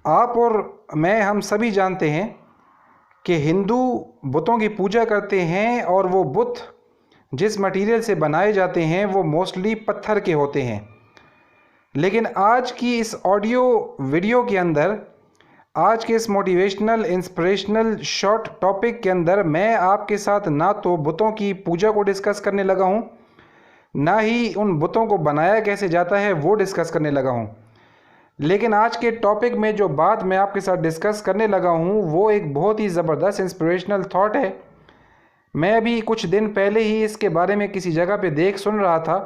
آپ اور میں ہم سبھی جانتے ہیں کہ ہندو بتوں کی پوجا کرتے ہیں اور وہ بت جس مٹیریل سے بنائے جاتے ہیں وہ موسٹلی پتھر کے ہوتے ہیں۔ لیکن آج کی اس آڈیو ویڈیو کے اندر، آج کے اس موٹیویشنل انسپریشنل شارٹ ٹاپک کے اندر میں آپ کے ساتھ نہ تو بتوں کی پوجا کو ڈسکس کرنے لگا ہوں، نہ ہی ان بتوں کو بنایا کیسے جاتا ہے وہ ڈسکس کرنے لگا ہوں، لیکن آج کے ٹاپک میں جو بات میں آپ کے ساتھ ڈسکس کرنے لگا ہوں وہ ایک بہت ہی زبردست انسپریشنل تھاٹ ہے۔ میں ابھی کچھ دن پہلے ہی اس کے بارے میں کسی جگہ پہ دیکھ سن رہا تھا،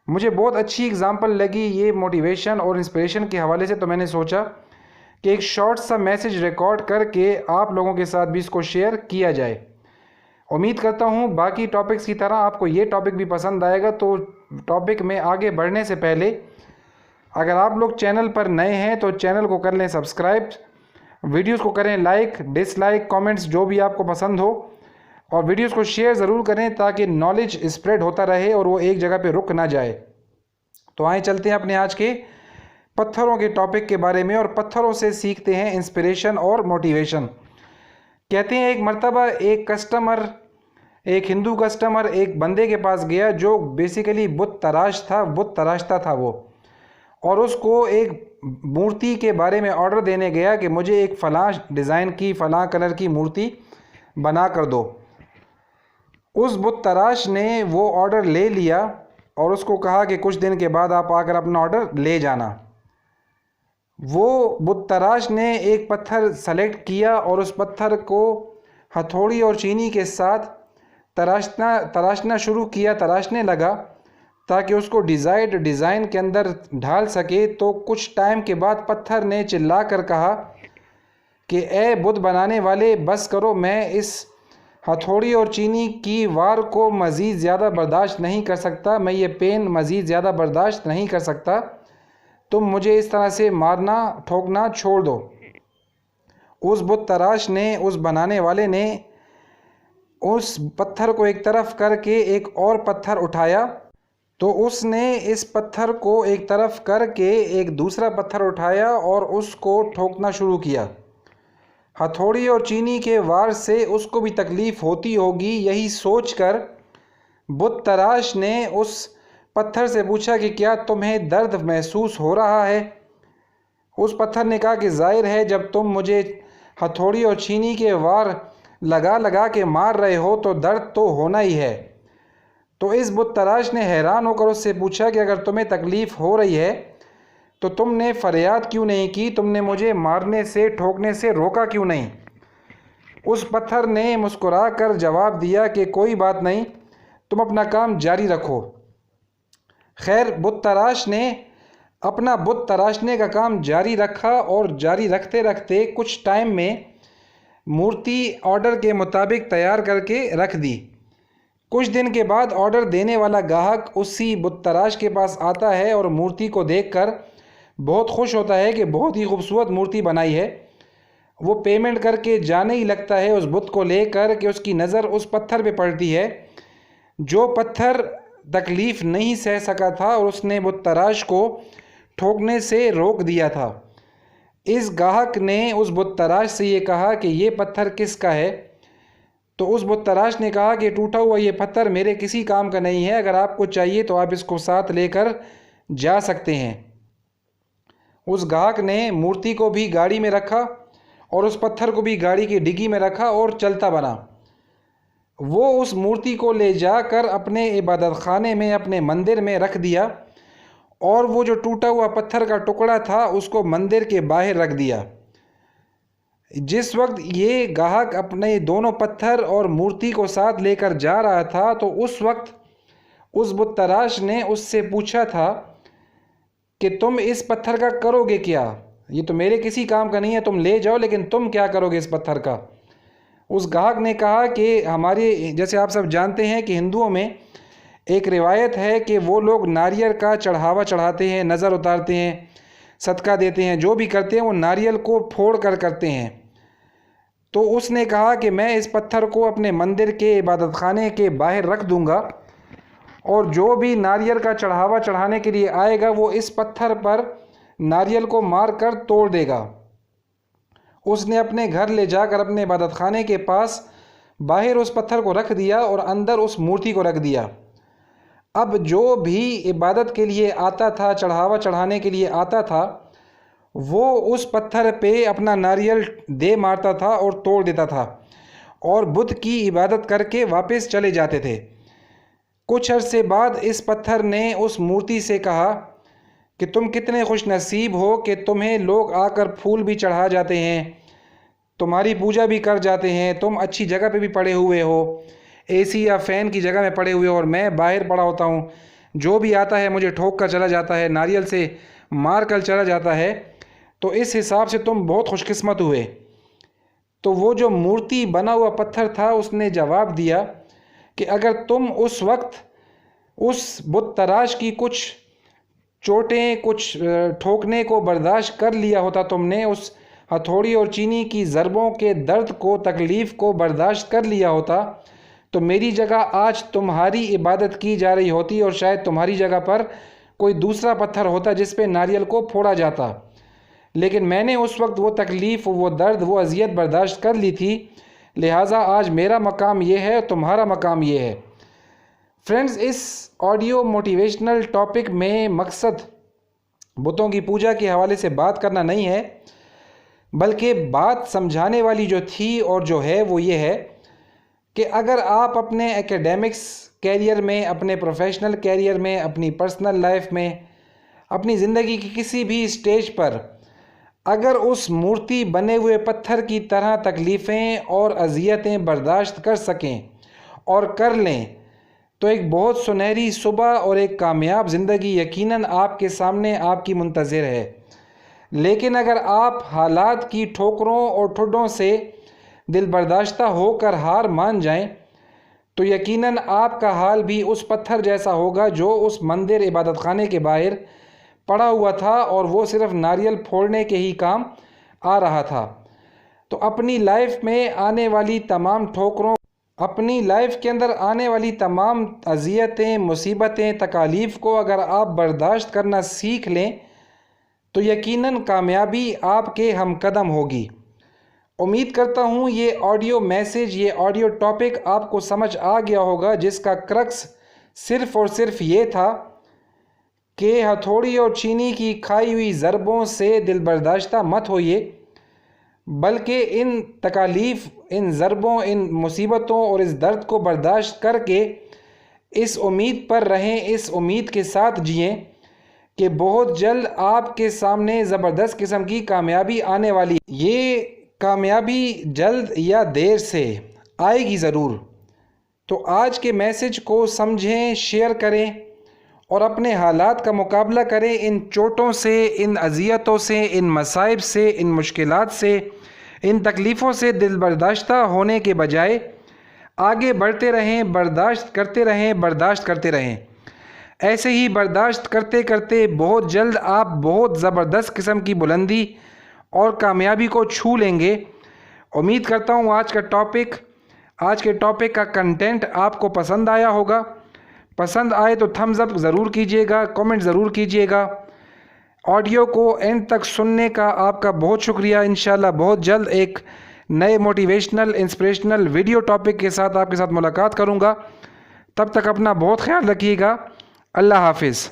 مجھے بہت اچھی اگزامپل لگی یہ موٹیویشن اور انسپریشن کے حوالے سے، تو میں نے سوچا کہ ایک شارٹ سا میسیج ریکارڈ کر کے آپ لوگوں کے ساتھ بھی اس کو شیئر کیا جائے۔ امید کرتا ہوں باقی ٹاپکس کی طرح آپ کو یہ ٹاپک بھی پسند آئے گا۔ تو ٹاپک میں آگے بڑھنے سے پہلے اگر آپ لوگ چینل پر نئے ہیں تو چینل کو کر لیں سبسکرائب، ویڈیوز کو کریں لائک، ڈس لائک، کامنٹس جو بھی آپ کو پسند ہو، اور ویڈیوز کو شیئر ضرور کریں تاکہ نالج اسپریڈ ہوتا رہے اور وہ ایک جگہ پہ رک نہ جائے۔ تو آئیں چلتے ہیں اپنے آج کے پتھروں کے ٹاپک کے بارے میں، اور پتھروں سے سیکھتے ہیں انسپریشن اور موٹیویشن۔ کہتے ہیں ایک مرتبہ ایک ہندو کسٹمر ایک بندے کے پاس گیا جو بیسیکلی بت تراشتا تھا وہ، اور اس کو ایک مورتی کے بارے میں آرڈر دینے گیا کہ مجھے ایک فلاں ڈیزائن کی فلاں کلر کی مورتی بنا کر دو۔ اس بت تراش نے وہ آرڈر لے لیا اور اس کو کہا کہ کچھ دن کے بعد آپ آ کر اپنا آرڈر لے جانا۔ وہ بت تراش نے ایک پتھر سلیکٹ کیا اور اس پتھر کو ہتھوڑی اور چینی کے ساتھ تراشنا شروع کیا، تراشنے لگا تاکہ اس کو ڈیزائرڈ ڈیزائن کے اندر ڈھال سکے۔ تو کچھ ٹائم کے بعد پتھر نے چلا کر کہا کہ اے بت بنانے والے، بس کرو، میں اس ہتھوڑی اور چینی کی وار کو مزید زیادہ برداشت نہیں کر سکتا، میں یہ پین مزید زیادہ برداشت نہیں کر سکتا، تم مجھے اس طرح سے مارنا ٹھوکنا چھوڑ دو۔ اس بت تراش نے، اس بنانے والے نے اس پتھر کو ایک طرف کر کے ایک اور پتھر اٹھایا، تو اس نے اس پتھر کو ایک طرف کر کے ایک دوسرا پتھر اٹھایا اور اس کو ٹھوکنا شروع کیا۔ ہتھوڑی اور چینی کے وار سے اس کو بھی تکلیف ہوتی ہوگی، یہی سوچ کر بت تراش نے اس پتھر سے پوچھا کہ کیا تمہیں درد محسوس ہو رہا ہے؟ اس پتھر نے کہا کہ ظاہر ہے جب تم مجھے ہتھوڑی اور چینی کے وار لگا کے مار رہے ہو تو درد تو ہونا ہی ہے۔ تو اس بت تراش نے حیران ہو کر اس سے پوچھا کہ اگر تمہیں تکلیف ہو رہی ہے تو تم نے فریاد کیوں نہیں کی، تم نے مجھے مارنے سے ٹھوکنے سے روکا کیوں نہیں؟ اس پتھر نے مسکرا کر جواب دیا کہ کوئی بات نہیں، تم اپنا کام جاری رکھو۔ خیر، بت تراش نے اپنا بت تراشنے کا کام جاری رکھا، اور جاری رکھتے رکھتے کچھ ٹائم میں مورتی آرڈر کے مطابق تیار کر کے رکھ دی۔ کچھ دن کے بعد آرڈر دینے والا گاہک اسی بت تراش کے پاس آتا ہے اور مورتی کو دیکھ کر بہت خوش ہوتا ہے کہ بہت ہی خوبصورت مورتی بنائی ہے۔ وہ پیمنٹ کر کے جانے ہی لگتا ہے اس بت کو لے کر کہ اس کی نظر اس پتھر پہ پڑتی ہے جو پتھر تکلیف نہیں سہ سکا تھا اور اس نے بت تراش کو ٹھوکنے سے روک دیا تھا۔ اس گاہک نے اس بت تراش سے یہ کہا کہ یہ پتھر کس کا ہے؟ تو اس بت تراش نے کہا کہ ٹوٹا ہوا یہ پتھر میرے کسی کام کا نہیں ہے، اگر آپ کو چاہیے تو آپ اس کو ساتھ لے کر جا سکتے ہیں۔ اس گاہک نے مورتی کو بھی گاڑی میں رکھا اور اس پتھر کو بھی گاڑی کی ڈگی میں رکھا اور چلتا بنا۔ وہ اس مورتی کو لے جا کر اپنے عبادت خانے میں، اپنے مندر میں رکھ دیا، اور وہ جو ٹوٹا ہوا پتھر کا ٹکڑا تھا اس کو مندر کے باہر رکھ دیا۔ جس وقت یہ گاہک اپنے دونوں پتھر اور مورتی کو ساتھ لے کر جا رہا تھا تو اس وقت اس بت تراش نے اس سے پوچھا تھا کہ تم اس پتھر کا کرو گے کیا؟ یہ تو میرے کسی کام کا نہیں ہے، تم لے جاؤ، لیکن تم کیا کرو گے اس پتھر کا؟ اس گاہک نے کہا کہ ہمارے، جیسے آپ سب جانتے ہیں کہ ہندوؤں میں ایک روایت ہے کہ وہ لوگ ناریل کا چڑھاوا چڑھاتے ہیں، نظر اتارتے ہیں، صدقہ دیتے ہیں، جو بھی کرتے ہیں وہ ناریل کو پھوڑ کر کرتے ہیں۔ تو اس نے کہا کہ میں اس پتھر کو اپنے مندر کے عبادت خانے کے باہر رکھ دوں گا، اور جو بھی ناریل کا چڑھاوا چڑھانے کے لیے آئے گا وہ اس پتھر پر ناریل کو مار کر توڑ دے گا۔ اس نے اپنے گھر لے جا کر اپنے عبادت خانے کے پاس باہر اس پتھر کو رکھ دیا اور اندر اس مورتی کو رکھ دیا۔ اب جو بھی عبادت کے لیے آتا تھا، چڑھاوا چڑھانے کے لیے آتا تھا، وہ اس پتھر پہ اپنا ناریل دے مارتا تھا اور توڑ دیتا تھا اور بت کی عبادت کر کے واپس چلے جاتے تھے۔ کچھ عرصے بعد اس پتھر نے اس مورتی سے کہا کہ تم کتنے خوش نصیب ہو کہ تمہیں لوگ آ کر پھول بھی چڑھا جاتے ہیں، تمہاری پوجا بھی کر جاتے ہیں، تم اچھی جگہ پہ بھی پڑے ہوئے ہو، اے سی یا فین کی جگہ میں پڑے ہوئے ہو، اور میں باہر پڑا ہوتا ہوں، جو بھی آتا ہے مجھے ٹھوک کر چلا جاتا ہے، ناریل سے مار کر چلا جاتا ہے، تو اس حساب سے تم بہت خوش قسمت ہوئے۔ تو وہ جو مورتی بنا ہوا پتھر تھا اس نے جواب دیا کہ اگر تم اس وقت اس بت تراش کی کچھ چوٹیں، کچھ ٹھوکنے کو برداشت کر لیا ہوتا، تم نے اس ہتھوڑی اور چینی کی ضربوں کے درد کو، تکلیف کو برداشت کر لیا ہوتا، تو میری جگہ آج تمہاری عبادت کی جا رہی ہوتی اور شاید تمہاری جگہ پر کوئی دوسرا پتھر ہوتا جس پہ ناریل کو پھوڑا جاتا، لیکن میں نے اس وقت وہ تکلیف، وہ درد، وہ اذیت برداشت کر لی تھی، لہٰذا آج میرا مقام یہ ہے، تمہارا مقام یہ ہے۔ فرینڈز، اس آڈیو موٹیویشنل ٹاپک میں مقصد بتوں کی پوجا کے حوالے سے بات کرنا نہیں ہے، بلکہ بات سمجھانے والی جو تھی اور جو ہے وہ یہ ہے کہ اگر آپ اپنے ایکیڈیمکس کیریئر میں، اپنے پروفیشنل کیریئر میں، اپنی پرسنل لائف میں، اپنی زندگی کی کسی بھی سٹیج پر اگر اس مورتی بنے ہوئے پتھر کی طرح تکلیفیں اور اذیتیں برداشت کر سکیں اور کر لیں، تو ایک بہت سنہری صبح اور ایک کامیاب زندگی یقیناً آپ کے سامنے آپ کی منتظر ہے۔ لیکن اگر آپ حالات کی ٹھوکروں اور ٹھڈوں سے دل برداشتہ ہو کر ہار مان جائیں تو یقیناً آپ کا حال بھی اس پتھر جیسا ہوگا جو اس مندر عبادت خانے کے باہر پڑا ہوا تھا اور وہ صرف ناریل پھوڑنے کے ہی کام آ رہا تھا۔ تو اپنی لائف میں آنے والی تمام ٹھوکروں، اپنی لائف کے اندر آنے والی تمام اذیتیں، مصیبتیں، تکالیف کو اگر آپ برداشت کرنا سیکھ لیں تو یقیناً کامیابی آپ کے ہم قدم ہوگی۔ امید کرتا ہوں یہ آڈیو میسیج، یہ آڈیو ٹاپک آپ کو سمجھ آ گیا ہوگا، جس کا کرکس صرف اور صرف یہ تھا کہ ہتھوڑی اور چینی کی کھائی ہوئی ضربوں سے دل برداشتہ مت ہوئیے، بلکہ ان تکالیف، ان ضربوں، ان مصیبتوں اور اس درد کو برداشت کر کے اس امید پر رہیں، اس امید کے ساتھ جئیں کہ بہت جلد آپ کے سامنے زبردست قسم کی کامیابی آنے والی ہے۔ یہ کامیابی جلد یا دیر سے آئے گی ضرور۔ تو آج کے میسیج کو سمجھیں، شیئر کریں اور اپنے حالات کا مقابلہ کریں، ان چوٹوں سے، ان اذیتوں سے، ان مصائب سے، ان مشکلات سے، ان تکلیفوں سے دل برداشتہ ہونے کے بجائے آگے بڑھتے رہیں، برداشت کرتے رہیں، برداشت کرتے رہیں۔ ایسے ہی برداشت کرتے کرتے بہت جلد آپ بہت زبردست قسم کی بلندی اور کامیابی کو چھو لیں گے۔ امید کرتا ہوں آج کے ٹاپک کا کنٹینٹ آپ کو پسند آیا ہوگا۔ پسند آئے تو تھمز اپ ضرور کیجیے گا، کامنٹ ضرور کیجیے گا۔ آڈیو کو اینڈ تک سننے کا آپ کا بہت شکریہ۔ انشاءاللہ بہت جلد ایک نئے موٹیویشنل، انسپریشنل ویڈیو ٹاپک کے ساتھ آپ کے ساتھ ملاقات کروں گا۔ تب تک اپنا بہت خیال رکھیے گا۔ اللہ حافظ۔